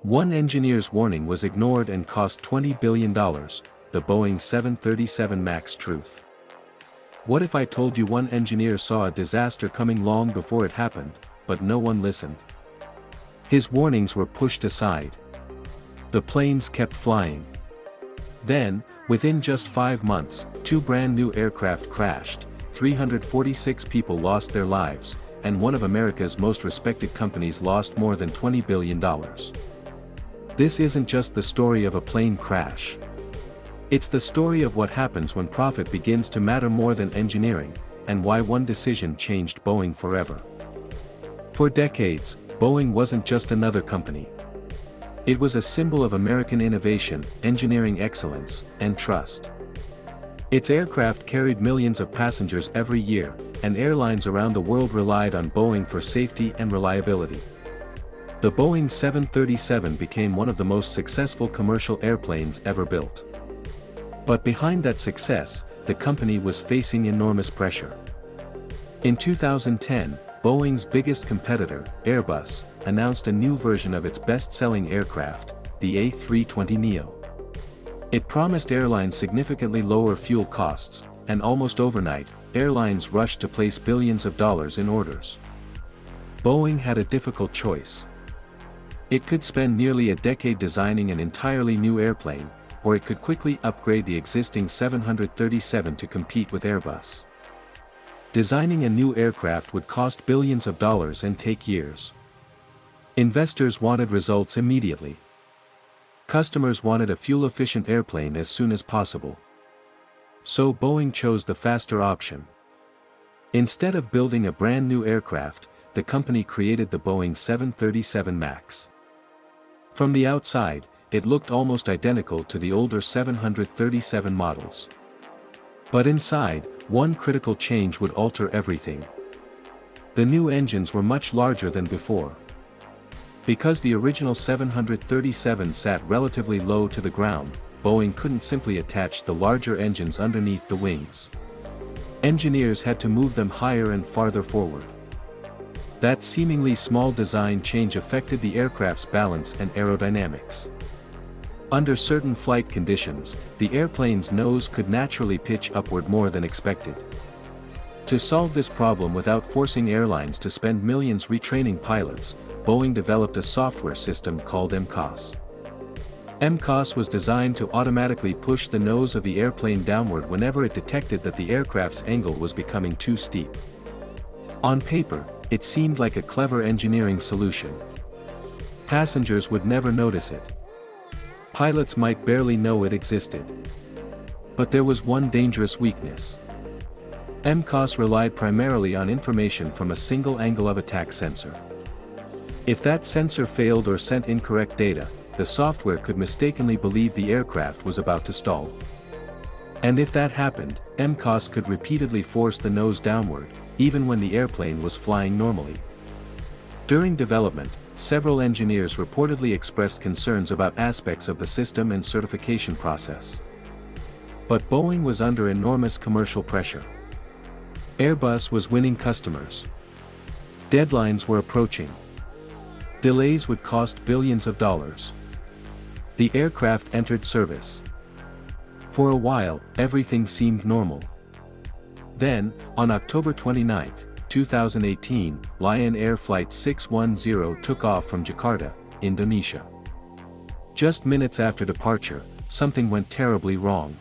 One engineer's warning was ignored and cost $20 billion, the Boeing 737 MAX truth. What if I told you one engineer saw a disaster coming long before it happened, but no one listened? His warnings were pushed aside. The planes kept flying. Then, within just 5 months, 2 brand new aircraft crashed, 346 people lost their lives, and one of America's most respected companies lost more than $20 billion. This isn't just the story of a plane crash. It's the story of what happens when profit begins to matter more than engineering, and why one decision changed Boeing forever. For decades, Boeing wasn't just another company. It was a symbol of American innovation, engineering excellence, and trust. Its aircraft carried millions of passengers every year, and airlines around the world relied on Boeing for safety and reliability. The Boeing 737 became one of the most successful commercial airplanes ever built. But behind that success, the company was facing enormous pressure. In 2010, Boeing's biggest competitor, Airbus, announced a new version of its best-selling aircraft, the A320neo. It promised airlines significantly lower fuel costs, and almost overnight, airlines rushed to place billions of dollars in orders. Boeing had a difficult choice. It could spend nearly a decade designing an entirely new airplane, or it could quickly upgrade the existing 737 to compete with Airbus. Designing a new aircraft would cost billions of dollars and take years. Investors wanted results immediately. Customers wanted a fuel-efficient airplane as soon as possible. So Boeing chose the faster option. Instead of building a brand new aircraft, the company created the Boeing 737 MAX. From the outside, it looked almost identical to the older 737 models. But inside, one critical change would alter everything. The new engines were much larger than before. Because the original 737 sat relatively low to the ground, Boeing couldn't simply attach the larger engines underneath the wings. Engineers had to move them higher and farther forward. That seemingly small design change affected the aircraft's balance and aerodynamics. Under certain flight conditions, the airplane's nose could naturally pitch upward more than expected. To solve this problem without forcing airlines to spend millions retraining pilots, Boeing developed a software system called MCAS. MCAS was designed to automatically push the nose of the airplane downward whenever it detected that the aircraft's angle was becoming too steep. On paper, it seemed like a clever engineering solution. Passengers would never notice it. Pilots might barely know it existed. But there was one dangerous weakness. MCAS relied primarily on information from a single angle of attack sensor. If that sensor failed or sent incorrect data, the software could mistakenly believe the aircraft was about to stall. And if that happened, MCAS could repeatedly force the nose downward, even when the airplane was flying normally. During development, several engineers reportedly expressed concerns about aspects of the system and certification process. But Boeing was under enormous commercial pressure. Airbus was winning customers. Deadlines were approaching. Delays would cost billions of dollars. The aircraft entered service. For a while, everything seemed normal. Then, on October 29, 2018, Lion Air Flight 610 took off from Jakarta, Indonesia. Just minutes after departure, something went terribly wrong.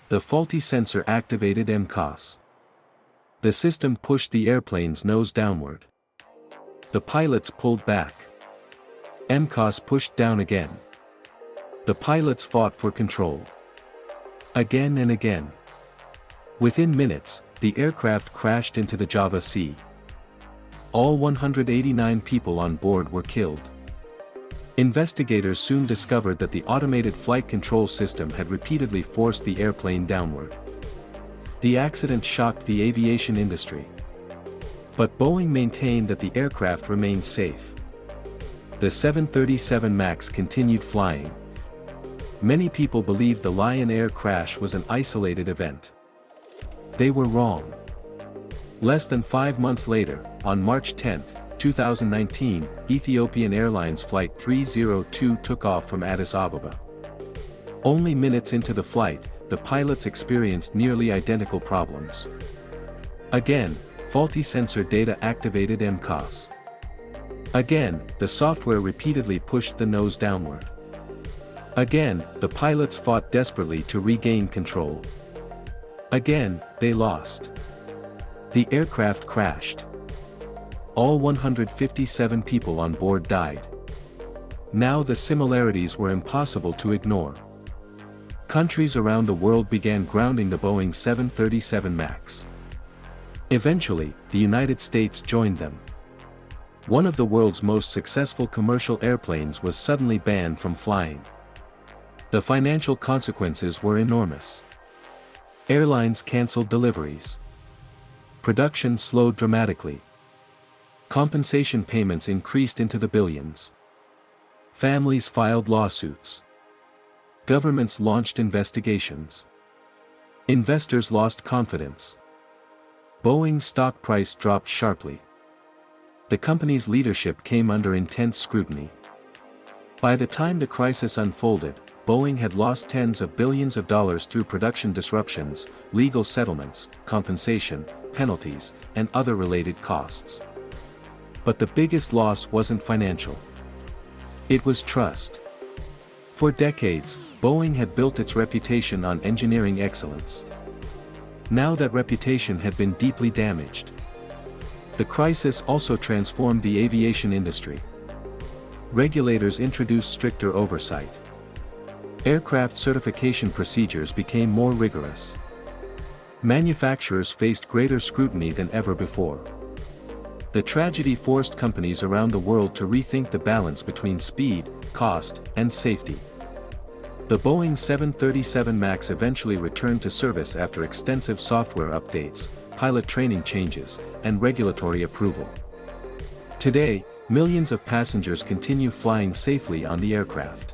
The faulty sensor activated MCAS. The system pushed the airplane's nose downward. The pilots pulled back. MCAS pushed down again. The pilots fought for control. Again and again. Within minutes, the aircraft crashed into the Java Sea. All 189 people on board were killed. Investigators soon discovered that the automated flight control system had repeatedly forced the airplane downward. The accident shocked the aviation industry. But Boeing maintained that the aircraft remained safe. The 737 MAX continued flying. Many people believed the Lion Air crash was an isolated event. They were wrong. Less than 5 months later, on March 10, 2019, Ethiopian Airlines Flight 302 took off from Addis Ababa. Only minutes into the flight, the pilots experienced nearly identical problems. Again, faulty sensor data activated MCAS. Again, the software repeatedly pushed the nose downward. Again, the pilots fought desperately to regain control. Again, they lost. The aircraft crashed. All 157 people on board died. Now the similarities were impossible to ignore. Countries around the world began grounding the Boeing 737 MAX. Eventually, the United States joined them. One of the world's most successful commercial airplanes was suddenly banned from flying. The financial consequences were enormous. Airlines canceled deliveries. Production slowed dramatically. Compensation payments increased into the billions. Families filed lawsuits. Governments launched investigations. Investors lost confidence. Boeing's stock price dropped sharply. The company's leadership came under intense scrutiny. By the time the crisis unfolded, Boeing had lost tens of billions of dollars through production disruptions, legal settlements, compensation, penalties, and other related costs. But the biggest loss wasn't financial. It was trust. For decades, Boeing had built its reputation on engineering excellence. Now that reputation had been deeply damaged. The crisis also transformed the aviation industry. Regulators introduced stricter oversight. Aircraft certification procedures became more rigorous. Manufacturers faced greater scrutiny than ever before. The tragedy forced companies around the world to rethink the balance between speed, cost, and safety. The Boeing 737 MAX eventually returned to service after extensive software updates, pilot training changes, and regulatory approval. Today, millions of passengers continue flying safely on the aircraft.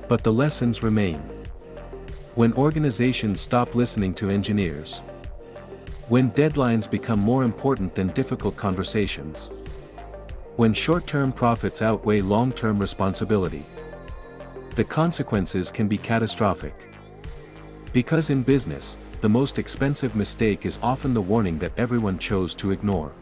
But the lessons remain. When organizations stop listening to engineers. When deadlines become more important than difficult conversations. When short-term profits outweigh long-term responsibility. The consequences can be catastrophic. Because in business, the most expensive mistake is often the warning that everyone chose to ignore.